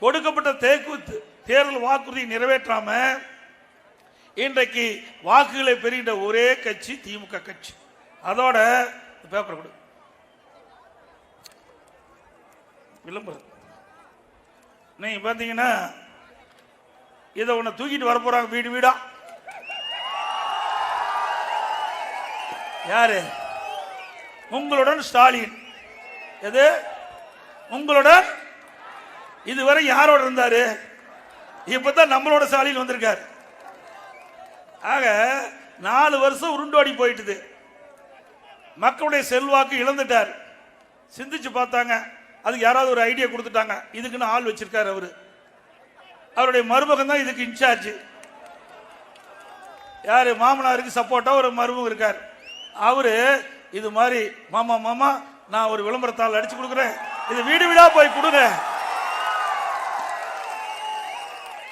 கொடுக்கப்பட்ட தேர்தல் வாக்குறுதி நிறைவேற்றாம இன்றைக்கு வாக்குகளை பெறுகின்ற ஒரே கட்சி திமுக கட்சி. அதோட பேப்பர் கொடு, விளம்பரம். நீங்க பாத்தீங்கன்னா இதை உன்னை தூக்கிட்டு வர போறாங்க வீடு வீடா. யாரு? உங்களுடன் ஸ்டாலின். எது உங்களுடன்? இதுவரை யாரோட இருந்தாரு? இப்பதான் நம்மளோட ஸ்டாலின் வந்திருக்காரு. ஆக 4 வருஷம் உருண்டோடி போயிட்டுது. மக்களுடைய செல்வாக்கு இழந்துட்டார். சிந்திச்சு பார்த்தாங்க, அதுக்கு யாராவது ஒரு ஐடியா கொடுத்துட்டாங்க. இதுக்குன்னு ஆள் வச்சிருக்காரு அவரு. அவருடைய மருமகன் தான் இதுக்கு இன்சார்ஜ். யாரு? மாமனாருக்கு சப்போர்ட்டா ஒரு மருமகன் இருக்கார். அவரு இது மாதிரி மாமா மாமா நான் ஒரு விளம்பரத்தாள் அடிச்சு கொடுக்குறேன், இது வீடு வீடா போய் கொடுங்க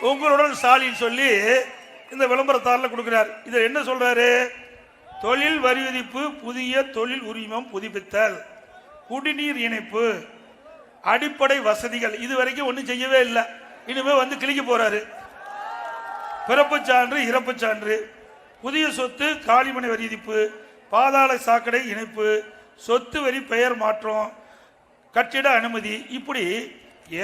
உங்களுடன் ஸ்டாலின் சொல்லி இந்த விளம்பரத்தாளில் கொடுக்கிறார். இதை என்ன சொல்றாரு? தொழில் வரி விதிப்பு, புதிய தொழில் உரிமம் புதுப்பித்தல், குடிநீர் இணைப்பு, அடிப்படை வசதிகள். இதுவரைக்கும் ஒன்றும் செய்யவே இல்லை. இனிமே வந்து கிளிக்க போறாரு. பிறப்பு சான்று, இறப்பு சான்று, புதிய சொத்து காலிமனை வரி விதிப்பு, பாதாள சாக்கடை இணைப்பு, சொத்து வரி பெயர் மாற்றம், கட்டிட அனுமதி, இப்படி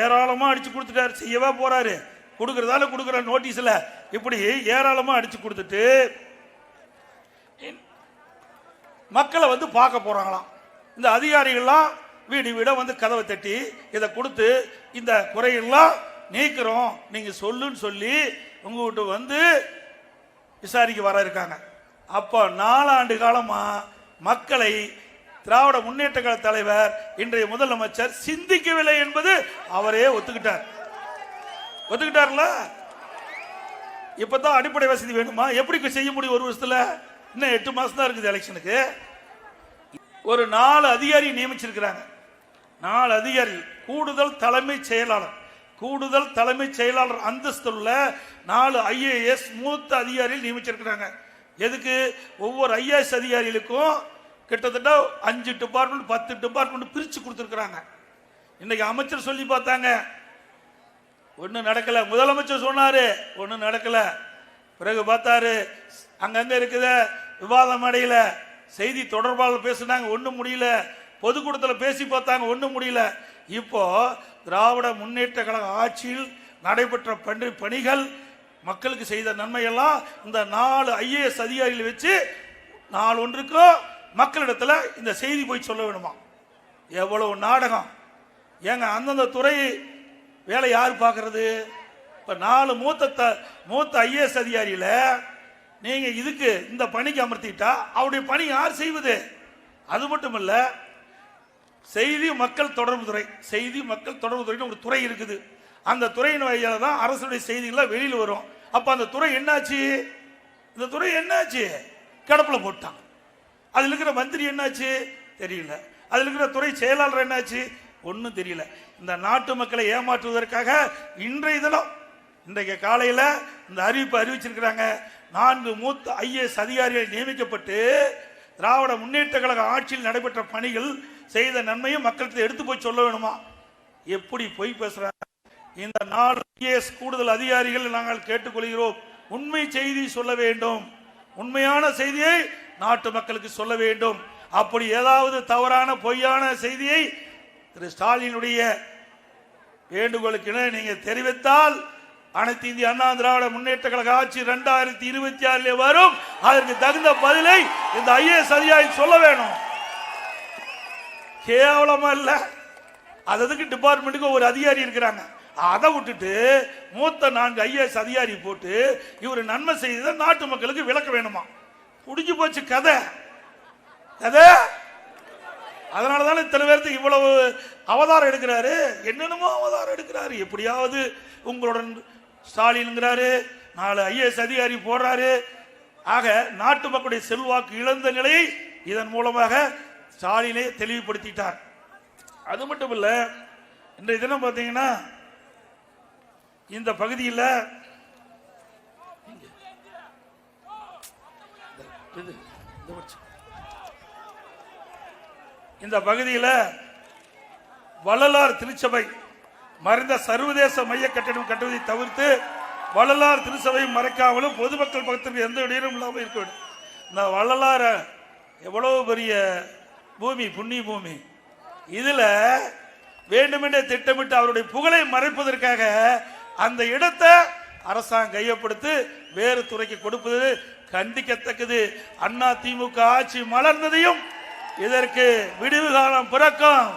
ஏராளமா அடிச்சு கொடுத்துட்டாரு. செய்யவா போறாரு? கொடுக்கறதால கொடுக்குற நோட்டீஸ்ல இப்படி ஏராளமா அடிச்சு கொடுத்துட்டு மக்களை வந்து பார்க்க போறாங்களாம். இந்த அதிகாரிகள்லாம் வீடு வீட வந்து கதவை தட்டி இதை கொடுத்து இந்த குறையெல்லாம் நீக்கிறோம் நீங்க சொல்லுன்னு சொல்லி உங்ககிட்ட வந்து விசாரிக்க வர இருக்காங்க. அப்ப 4 ஆண்டு காலமா மக்களை திராவிட முன்னேற்ற கழக தலைவர் இன்றைய முதலமைச்சர் சிந்திக்கவில்லை என்பது அவரே ஒத்துக்கிட்டார்ல. இப்பதான் அடிப்படை வசதி வேணுமா? எப்படி செய்ய முடியும்? ஒரு வருஷத்துல இன்னும் 8 மாசம் தான் இருக்குது எலெக்ஷனுக்கு. ஒரு 4 அதிகாரி நியமிச்சிருக்கிறாங்க. 4 அதிகாரி, கூடுதல் தலைமை செயலாளர் அந்தஸ்துள்ள 4 IAS மூத்த அதிகாரிகள் நியமிச்சிருக்கிறாங்க. எதுக்கு? ஒவ்வொரு IAS அதிகாரிகளுக்கும் கிட்டத்தட்ட 5 டிபார்ட்மெண்ட் 10 டிபார்ட்மெண்ட் பிரிச்சு கொடுத்துருக்காங்க. இன்னைக்கு அமைச்சர் சொல்லி பார்த்தாங்க, ஒன்றும் நடக்கல. முதலமைச்சர் சொன்னாரு, ஒன்றும் நடக்கல. பிறகு பார்த்தாரு, அங்கங்க இருக்குத விவாதம் அடையில. செய்தி தொடர்பாளர் பேசினாங்க, ஒன்றும் முடியல. பொதுக்கூட்டத்தில் பேசி பார்த்தாங்க, ஒன்றும் முடியல. இப்போ திராவிட முன்னேற்ற கழக ஆட்சியில் நடைபெற்ற பணிகள், மக்களுக்கு செய்த நன்மையெல்லாம் இந்த 4 IAS அதிகாரிகள் வச்சு நாள் ஒன்றுக்கும் மக்களிடத்துல இந்த செய்தி போய் சொல்ல வேணுமா? எவ்வளவு நாடகம் ஏங்க! அந்தந்த துறை வேலை யார் பார்க்கறது? இப்ப 4 மூத்த IAS அதிகாரியில நீங்க இதுக்கு இந்த பணிக்கு அமர்த்திட்டா அவருடைய பணி யார் செய்வது? அது மட்டும் இல்ல, செய்தி மக்கள் தொடர்பு துறைன்னு ஒரு துறை இருக்குது. அந்த துறையின் வழியாக தான் அரசுடைய செய்திகள் வெளியில் வரும். அப்ப அந்த துறை என்னாச்சு? இந்த துறை என்னாச்சு? கிடப்புல போட்டான். அதுல இருக்கிற மந்திரி என்னாச்சு? தெரியல. அதுல இருக்கிற துறை செயலாளர் என்னாச்சு? ஒன்னும் தெரியல. இந்த நாட்டு மக்களை ஏமாற்றுவதற்காக இன்றைக்கு காலையில இந்த அறிவிப்பு அறிவிச்சிருக்கிறாங்க. 4 மூத்த IAS அதிகாரிகள் நியமிக்கப்பட்டு திராவிட முன்னேற்ற கழக ஆட்சியில் நடைபெற்ற பணிகள் செய்த நன்மையும் மக்களுக்கு எடுத்து போய் சொல்ல வேணுமா? எப்படி போய் பேசுறாங்க? இந்த 4 IAS கூடுதல் அதிகாரிகள் நாங்கள் கேட்டுக்கொள்கிறோம், உண்மை செய்தி சொல்ல வேண்டும், உண்மையான செய்தியை நாட்டு மக்களுக்கு சொல்ல வேண்டும். அப்படி ஏதாவது தவறான பொய்யான செய்தியை திரு ஸ்டாலினுடைய வேண்டுகோளுக்கு நீங்க தெரிவித்தால் அனைத்து இந்திய அண்ணா திராவிட முன்னேற்ற கழக ஆட்சி 2026 வரும். அதற்கு தகுந்த பதிலை இந்த IAS அதிகாரி சொல்ல வேணும். கேவலமா இல்ல? அதுக்கு டிபார்ட்மெண்ட்டுக்கு ஒரு அதிகாரி இருக்கிறாங்க. அதை விட்டுட்டு மூத்த 4 IAS அதிகாரி போட்டு இவர் நன்மை செய்த நாட்டு மக்களுக்கு விளக்க வேணுமா? முடிஞ்சு போச்சு கதை. அதனாலதான் இத்தனை பேருக்கு இவ்வளவு அவதாரம் எடுக்கிறாரு, என்னென்னமோ அவதாரம் எடுக்கிறாரு. எப்படியாவது உங்களுடன் ஸ்டாலின்ங்கிறாரு, 4 IAS அதிகாரி போடுறாரு. ஆக நாட்டு மக்களுடைய செல்வாக்கு இழந்த நிலையை இதன் மூலமாக ஸ்டாலினை தெளிவுபடுத்திட்டார். அது மட்டும் இல்ல, இன்றைய தினம் பார்த்தீங்கன்னா இந்த பகுதியில் வள்ளலார் திருச்சபை மறைந்த சர்வதேச மைய கட்டிடம் கட்டுவதை தவிர்த்து வள்ளலார் திருச்சபையும் மறைக்காமலும் பொதுமக்கள் பக்கத்திற்கு எந்த இடையிலும் இல்லாமல் இருக்க வேண்டும். இந்த வள்ளலார எவ்வளவு பெரிய பூமி, புண்ணிய பூமி, இதுல வேண்டுமென்றே திட்டமிட்டு அவருடைய புகழை மறைப்பதற்காக அந்த இடத்தை அரசாங்கம் கையப்படுத்தி வேறு துறைக்கு கொடுப்பது கண்டிக்கத்தக்கது. அண்ணா திமுக ஆட்சி மலர்ந்ததையும் இதற்கு விடிவு காலம் பிறக்கும்.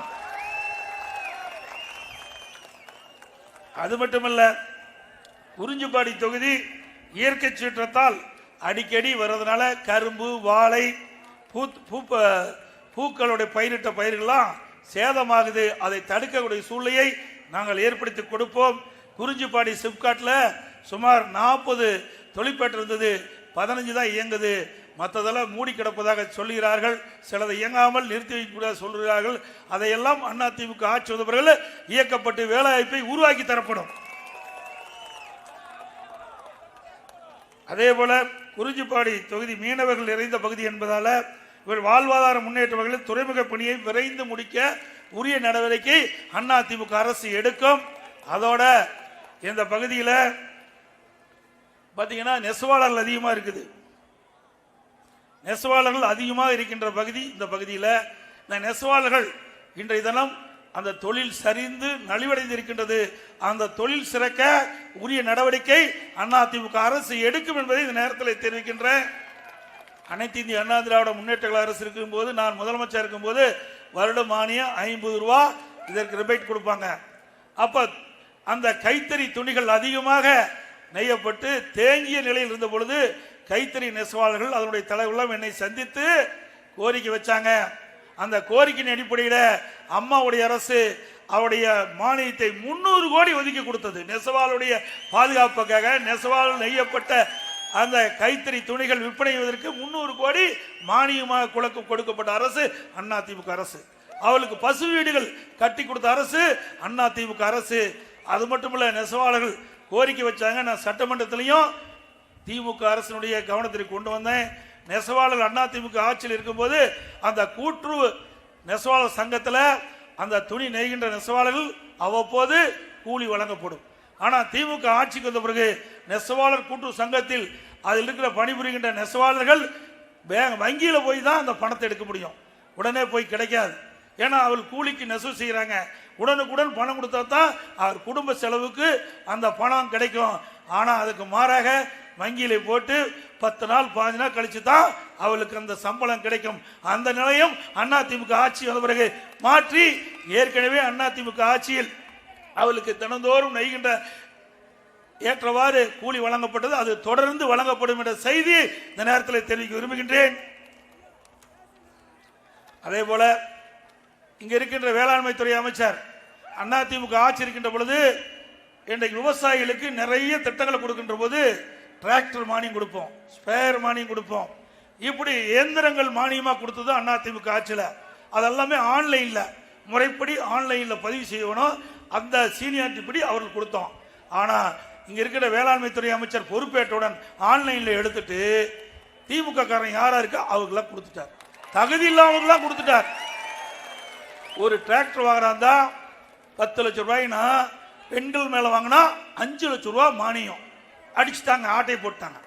அது மட்டுமல்ல, குறிஞ்சிப்பாடி தொகுதி இயற்கை சீற்றத்தால் அடிக்கடி வர்றதுனால கரும்பு, வாழை, பூக்களுடைய பயிரிட்ட பயிர்கள்லாம் சேதமாகுது. அதை தடுக்கக்கூடிய சூழ்நிலையை நாங்கள் ஏற்படுத்தி கொடுப்போம். குறிஞ்சிப்பாடி சிப்காட்ல சுமார் 40 தொழிற்பேட்டை இருந்தது, 15 தான் இயங்குது, மற்றதெல்லாம் மூடி கிடப்பதாக சொல்கிறார்கள். சிலதை இயங்காமல் நிறுத்தி வைக்க சொல்கிறார்கள். அதையெல்லாம் அதிமுக ஆட்சி வந்தவர்கள் இயக்கப்பட்டு வேலைவாய்ப்பை உருவாக்கி தரப்படும். அதே போல குறிஞ்சிப்பாடி தொகுதி மீனவர்கள் நிறைந்த பகுதி என்பதால இவர் வாழ்வாதார முன்னேற்ற வகையில் துறைமுக பணியை விரைந்து முடிக்க உரிய நடவடிக்கை அதிமுக அரசு எடுக்கும். அதோட இந்த பகுதியில் பார்த்தீங்கன்னா நெசவாளர்கள் அதிகமாக இருக்குது. நெசவாளர்கள் அதிகமாக இருக்கின்ற பகுதி இந்த பகுதியில். இந்த நெசவாளர்கள் இன்றைய தினம் அந்த தொழில் சரிந்து நலிவடைந்து இருக்கின்றது. அந்த தொழில் சிறக்க உரிய நடவடிக்கை அதிமுக அரசு எடுக்கும் என்பதை இந்த நேரத்தில் தெரிவிக்கின்றேன். அனைத்து இந்திய அண்ணா திராவிட முன்னேற்ற கழக அரசு இருக்கும்போது, நான் முதலமைச்சர் இருக்கும்போது வருட மானியம் 50 ரூபா இதற்கு ரிபேட் கொடுப்பாங்க. அப்ப அந்த கைத்தறி துணிகள் அதிகமாக நெய்யப்பட்டு தேங்கிய நிலையில் இருந்த பொழுது கைத்தறி நெசவாளர்கள் அதனுடைய தலைவர்களும் என்னை சந்தித்து கோரிக்கை வச்சாங்க. அந்த கோரிக்கையின் அடிப்படையில் அம்மாவுடைய அரசு அவருடைய மானியத்தை 300 கோடி ஒதுக்கி கொடுத்தது. நெசவாளுடைய பாதுகாப்புக்காக நெசவால் நெய்யப்பட்ட அந்த கைத்தறி துணிகள் விற்பனை செய்வதற்கு 300 கோடி மானியமாக கொடுக்கப்பட்ட அரசு அதிமுக அரசு. அவளுக்கு பசு வீடுகள் கட்டி கொடுத்த அரசு அதிமுக அரசு. அது மட்டுமல்ல, நெசவாளர்கள் கோரிக்கை வச்சாங்க. நான் சட்டமன்றத்திலையும் திமுக அரசினுடைய கவனத்திற்கு கொண்டு வந்தேன். நெசவாளர்கள் அதிமுக ஆட்சியில் இருக்கும்போது அந்த கூட்டுறவு நெசவாளர் சங்கத்தில் அந்த துணி நெய்கின்ற நெசவாளர்கள் அவ்வப்போது கூலி வழங்கப்படும். ஆனால் திமுக ஆட்சிக்கு வந்த பிறகு நெசவாளர் கூட்டுறவு சங்கத்தில் அதில் இருக்கிற பணிபுரிகின்ற நெசவாளர்கள் வங்கியில் போய் தான் அந்த பணத்தை எடுக்க முடியும். உடனே போய் கிடைக்காது. ஏன்னா அவர் கூலிக்கு நெசவு செய்கிறாங்க. உடனுக்குடன் பணம் கொடுத்தா தான் அவர் குடும்ப செலவுக்கு அந்த பணம் கிடைக்கும். ஆனால் அதுக்கு மாறாக வங்கியில போட்டு 10 நாள் 15 நாள் கழிச்சு தான் அவளுக்கு அந்த சம்பளம் கிடைக்கும். அந்த நிலையம் அதிமுக ஆட்சி வந்த பிறகு மாற்றி, ஏற்கனவே அதிமுக ஆட்சியில் அவளுக்கு தினந்தோறும் நெய்கின்ற ஏற்றவாறு கூலி வழங்கப்பட்டது. அது தொடர்ந்து வழங்கப்படும் என்ற செய்தி இந்த நேரத்தில் தெரிவிக்க விரும்புகின்றேன். அதே போல இங்க இருக்கின்ற வேளாண்மை துறை அமைச்சர் அதிமுக ஆட்சி இருக்கின்ற பொழுது இன்றைக்கு விவசாயிகளுக்கு நிறைய திட்டங்களை கொடுக்கின்ற போது டிராக்டர் மானியம் கொடுப்போம், ஸ்பேர் மானியம் கொடுப்போம். இப்படி இயந்திரங்கள் மானியமா கொடுத்தது அதிமுக ஆட்சியில். அதெல்லாமே ஆன்லைன்ல முறைப்படி ஆன்லைன்ல பதிவு செய்யணும். அந்த சீனியாரிட்டி படி அவர்கள் கொடுத்தோம். ஆனா இங்க இருக்கிற வேளாண்மை துறை அமைச்சர் பொறுப்பேற்றவுடன் ஆன்லைன்ல எடுத்துட்டு திமுக காரன் யாரா இருக்கா அவர்களாம் கொடுத்துட்டார். தகுதி இல்லாமலாம் கொடுத்துட்டார். ஒரு டிராக்டர் வாங்குறாந்தா 10 லட்சம் ரூபாய்னா பெண்கள் மேல வாங்கினா 5 லட்சம் ரூபாய் மானியம் அடிச்சுட்டாங்க, ஆட்டை போட்டாங்க.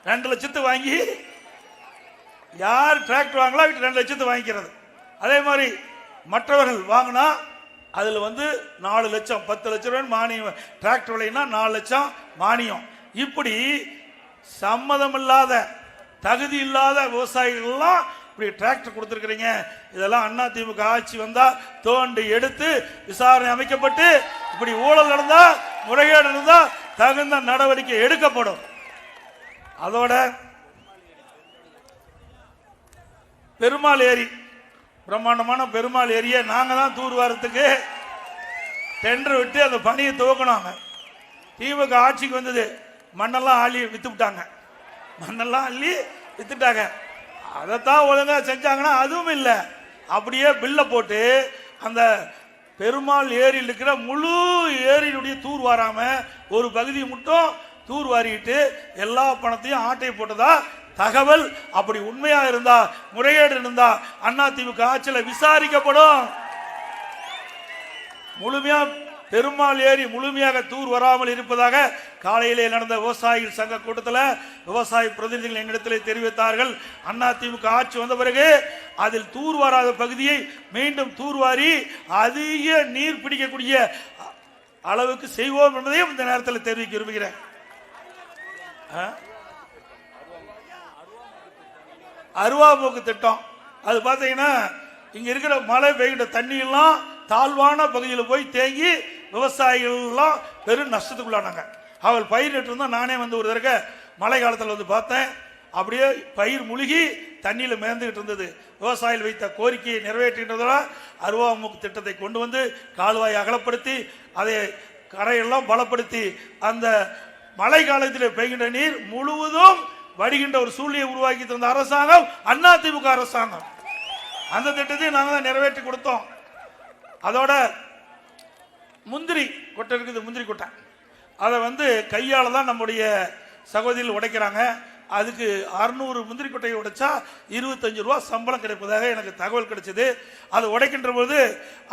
2 லட்சத்து வாங்கி யார் டிராக்டர் வாங்கலாம் 2 லட்சத்து வாங்கிக்கிறது. அதே மாதிரி மற்றவர்கள் வாங்கினா அதுல 4 லட்சம் 10 லட்சம் ரூபாய் மானியம். டிராக்டர் விலைன்னா 4 லட்சம் மானியம். இப்படி சம்மதம் இல்லாத தகுதி இல்லாத விவசாயிகள்லாம் இப்படி டிராக்டர் கொடுத்துருக்கிறீங்க. இதெல்லாம் அதிமுக ஆட்சி வந்தா தோண்டி எடுத்து விசாரணை அமைக்கப்பட்டு இப்படி ஊழல் நடந்தா முறைகேடு நடந்தா தகுந்த நடவடிக்கை எடுக்கப்படும். அதோட பெருமாள் ஏரி, பிரம்மாண்டமான பெருமாள் ஏரியை நாங்க தான் தூர்வாரத்துக்கு டெண்டர் விட்டு அந்த பணியை துவக்கணும். திமுக ஆட்சிக்கு வந்தது, மண்ணெல்லாம் அள்ளி வித்து விட்டாங்க, மண்ணெல்லாம் அள்ளி வித்துட்டாங்க. அதைத்தான் ஒழுங்கா செஞ்சாங்கன்னா அதுவும் இல்லை. அப்படியே பில்ல போட்டு அந்த பெருமாள் ஏரியில் இருக்கிற முழு ஏரியினுடைய தூர் வாராம ஒரு பகுதியை மட்டும் தூர் வாரிட்டு எல்லா பணத்தையும் ஆட்டை போட்டதா தகவல். அப்படி உண்மையா இருந்தா முறைகேடு இருந்தா அதிமுக ஆட்சியில் விசாரிக்கப்படும். முழுமையா பெருமாள் ஏரி முழுமையாக தூர் வராமல் இருப்பதாக காலையிலே நடந்த விவசாயிகள் சங்க கூட்டத்தில் விவசாய பிரதிநிதிகள் என்னிடத்தில் தெரிவித்தார்கள். அதிமுக ஆட்சி வந்த பிறகு அதில் தூர் வராத பகுதியை மீண்டும் தூர்வாரி அதிக நீர் பிடிக்கக்கூடிய அளவுக்கு செய்வோம் என்பதையும் இந்த நேரத்தில் தெரிவிக்க விரும்புகிறேன். அருவாபோக்கு திட்டம் அது பார்த்தீங்கன்னா இங்க இருக்கிற மழை பெய்கின்ற தண்ணி எல்லாம் தாழ்வான பகுதியில் போய் தேங்கி விவசாயிகள் எல்லாம் பெரும் நஷ்டத்துக்குள்ளானாங்க. அவள் பயிரிட்டு இருந்தா நானே வந்து ஒரு தடவை மழை காலத்தில் வந்து பார்த்தேன். அப்படியே பயிர் முழுகி தண்ணியில் மிதந்துகிட்டு இருந்தது. விவசாயிகள் வைத்த கோரிக்கையை நிறைவேற்றுகின்றதால் அருவாமுக்கு திட்டத்தை கொண்டு வந்து கால்வாயை அகலப்படுத்தி அதை கரையெல்லாம் பலப்படுத்தி அந்த மழை காலத்தில் பெய்கின்ற நீர் முழுவதும் வடிகின்ற ஒரு சூழ்நிலையை உருவாக்கி தந்த அரசாங்கம் அதிமுக அரசாங்கம். அந்த திட்டத்தை நாங்கள் தான் நிறைவேற்றி கொடுத்தோம். அதோட முந்திரி கொட்டை இருக்குது, முந்திரி கொட்டை அதை வந்து கையால் தான் நம்முடைய சகோதரிகள் உடைக்கிறாங்க. அதுக்கு 600 முந்திரி கொட்டையை உடைச்சா 25 ரூபா சம்பளம் கிடைப்பதாக எனக்கு தகவல் கிடைச்சது. அது உடைக்கின்ற போது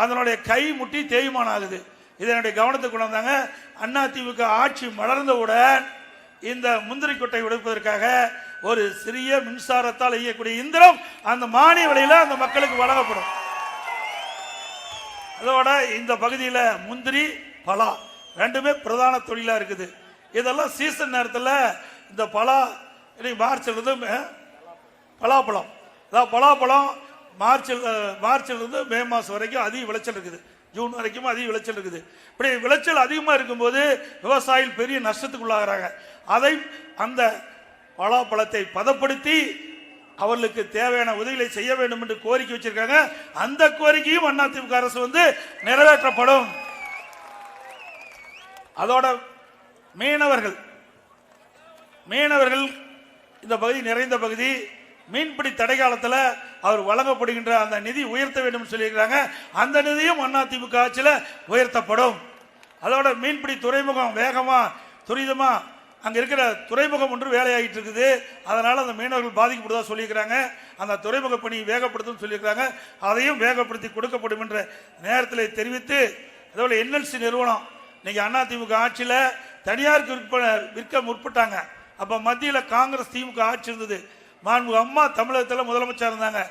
அதனுடைய கை முட்டி தேய்மானம் ஆகுது. இதனுடைய கவனத்துக்கு கொண்டு வந்தாங்க. அதிமுக ஆட்சி மலர்ந்தவுடன் இந்த முந்திரி கொட்டை உடைப்பதற்காக ஒரு சிறிய மின்சாரத்தால் இயக்கக்கூடிய இயந்திரம் அந்த மானிய விலையில் அந்த மக்களுக்கு வழங்கப்படும். அதோட இந்த பகுதியில் முந்திரி பலா ரெண்டுமே பிரதான தொழிலாக இருக்குது. இதெல்லாம் சீசன் நேரத்தில் இந்த பலா மார்ச்சிலிருந்து பலாப்பழம், அதாவது பலாப்பழம் மார்ச்சிலிருந்து மே மாதம் வரைக்கும் அதிக விளைச்சல் இருக்குது. ஜூன் வரைக்கும் அதிக விளைச்சல் இருக்குது. இப்படி விளைச்சல் அதிகமாக இருக்கும்போது விவசாயிகள் பெரிய நஷ்டத்துக்குள்ளாகிறாங்க. அதை அந்த பலாப்பழத்தை பதப்படுத்தி அவர்களுக்கு தேவையான உதவிகளை செய்ய வேண்டும் என்று கோரிக்கை வச்சிருக்காங்க. அந்த கோரிக்கையும் அதிமுக அரசு வந்து நிறைவேற்றப்படும். அதோட மீனவர்கள் இந்த பகுதி நிறைந்த பகுதி, மீன்பிடி தடை காலத்தில் அவர் வழங்கப்படுகின்ற அந்த நிதி உயர்த்த வேண்டும் சொல்லியிருக்கிறாங்க. அந்த நிதியும் அதிமுக ஆட்சியில் உயர்த்தப்படும். அதோட மீன்பிடி துறைமுகம் வேகமா துரிதமா அங்க இருக்கிற துறைமுகம் ஒன்று வேலையாகிட்டு இருக்குது. அதனால அந்த மீனவர்கள் பாதிக்கப்படுவதாக சொல்லியிருக்கிறாங்க. அந்த துறைமுக பணி வேகப்படுத்தும் சொல்லியிருக்கிறாங்க. அதையும் வேகப்படுத்தி கொடுக்கப்படும் என்ற நேரத்தில் தெரிவித்து, அதோட என்எல்சி நிறுவனம் இன்னைக்கு அதிமுக ஆட்சியில் தனியாருக்கு விற்க முற்பட்டாங்க. அப்ப மத்தியில் காங்கிரஸ் திமுக ஆட்சி இருந்தது. மாண்புமிகு அம்மா தமிழகத்தில் முதலமைச்சர் இருந்தாங்க.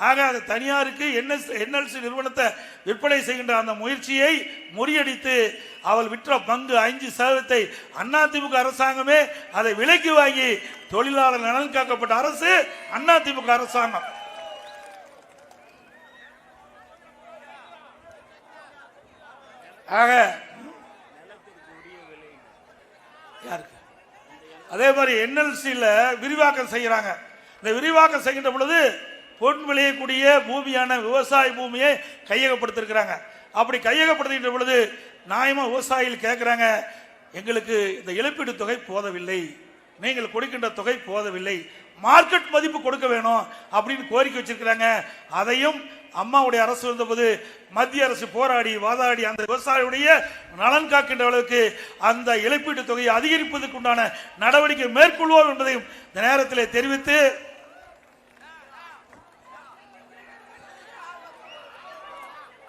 ஆக அது தனியாருக்கு என்எல்சி நிறுவனத்தை விற்பனை செய்கின்ற அந்த முயற்சியை முறியடித்து அவள் விற்ற பங்கு 5% அதிமுக அரசாங்கமே அதை விலைக்கு வாங்கி தொழிலாளர் நலன் காக்கப்பட்ட அரசு அதிமுக அரசாங்கம். ஆக அதே மாதிரி என்எல்சியில் விரிவாக்கம் செய்யறாங்க. இந்த விரிவாக்கம் செய்கின்ற பொழுது பொன் விளையக்கூடிய பூமியான விவசாய பூமியை கையகப்படுத்திருக்கிறாங்க. அப்படி கையகப்படுத்துகின்ற பொழுது நியாயமா விவசாயிகள் கேட்கிறாங்க, எங்களுக்கு இந்த இழப்பீடு தொகை போதவில்லை, நீங்கள் கொடுக்கின்ற தொகை போதவில்லை, மார்க்கெட் மதிப்பு கொடுக்க வேணும் அப்படின்னு கோரிக்கை வச்சிருக்கிறாங்க. அதையும் அம்மாவுடைய அரசு வந்தபோது மத்திய அரசு போராடி வாதாடி அந்த விவசாயியுடைய நலன் காக்கின்ற அளவுக்கு அந்த இழப்பீட்டு தொகையை அதிகரிப்பதற்கு உண்டான நடவடிக்கை மேற்கொள்வோம் என்பதையும் இந்த நேரத்தில் தெரிவித்து,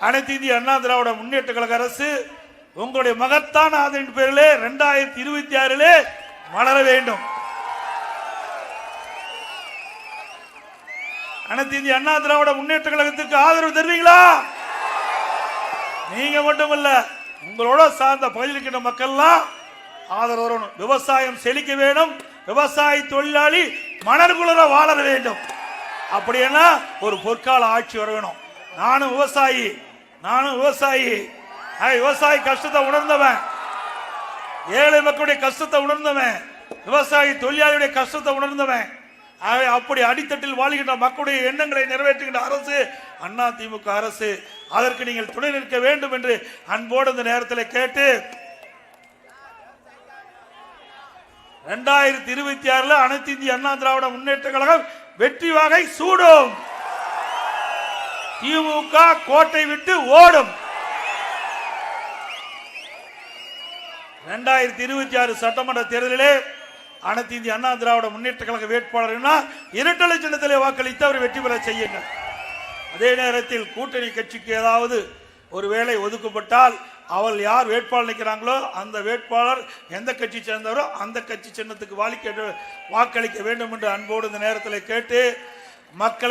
அனைத்து இந்திய அண்ணா திராவிட முன்னேற்ற கழக அரசு உங்களுடைய மகத்தான ஆதரவின் பேரிலே 2026 மலர வேண்டும். அனைத்து இந்திய அண்ணா திராவிட முன்னேற்ற கழகத்துக்கு ஆதரவு தருவீங்களா? நீங்க மட்டுமல்ல, உங்களோட சார்ந்த பகுதியில் இருக்கின்ற மக்கள்லாம் ஆதரவு வரணும். விவசாயம் செழிக்க வேண்டும், விவசாய தொழிலாளி மணற்குளர வாழ வேண்டும். அப்படின்னா ஒரு பொற்கால ஆட்சி வர வேணும். நானும் விவசாயி விவசாயி கஷ்டத்தை உணர்ந்தவன், ஏழை மக்களுடைய கஷ்டத்தை உணர்ந்தவன், விவசாயி தொழிலாளியுடைய கஷ்டத்தை உணர்ந்தவன். அப்படி அடித்தட்டில் வாழ்கின்ற மக்களுடைய எண்ணங்களை நிறைவேற்றுகின்ற அரசு அதிமுக அரசு. அதற்கு நீங்கள் துணை நிற்க வேண்டும் என்று அன்போடு இந்த நேரத்தில் கேட்டு, 2026 அனைத்து இந்திய அண்ணா திராவிட முன்னேற்ற கழகம் வெற்றி வாகை சூடும். திமுக கோட்டை விட்டு ஓடும். 2026 சட்டமன்ற தேர்தலிலே அனைத்து இந்திய அண்ணா திராவிட முன்னேற்ற கழக வேட்பாளர் இரட்டலை சின்னத்திலே வாக்களித்து அவர் வெற்றி பெற செய்யுங்கள். அதே நேரத்தில் கூட்டணி கட்சிக்கு ஏதாவது ஒரு வேளை ஒதுக்கப்பட்டால் அவள் யார் வேட்பாளர் நிற்கிறாங்களோ அந்த வேட்பாளர் எந்த கட்சி சேர்ந்தவரோ அந்த கட்சி சின்னத்துக்கு வாக்களிக்க வேண்டும் என்று அன்போடு இந்த நேரத்தில் கேட்டு மக்களை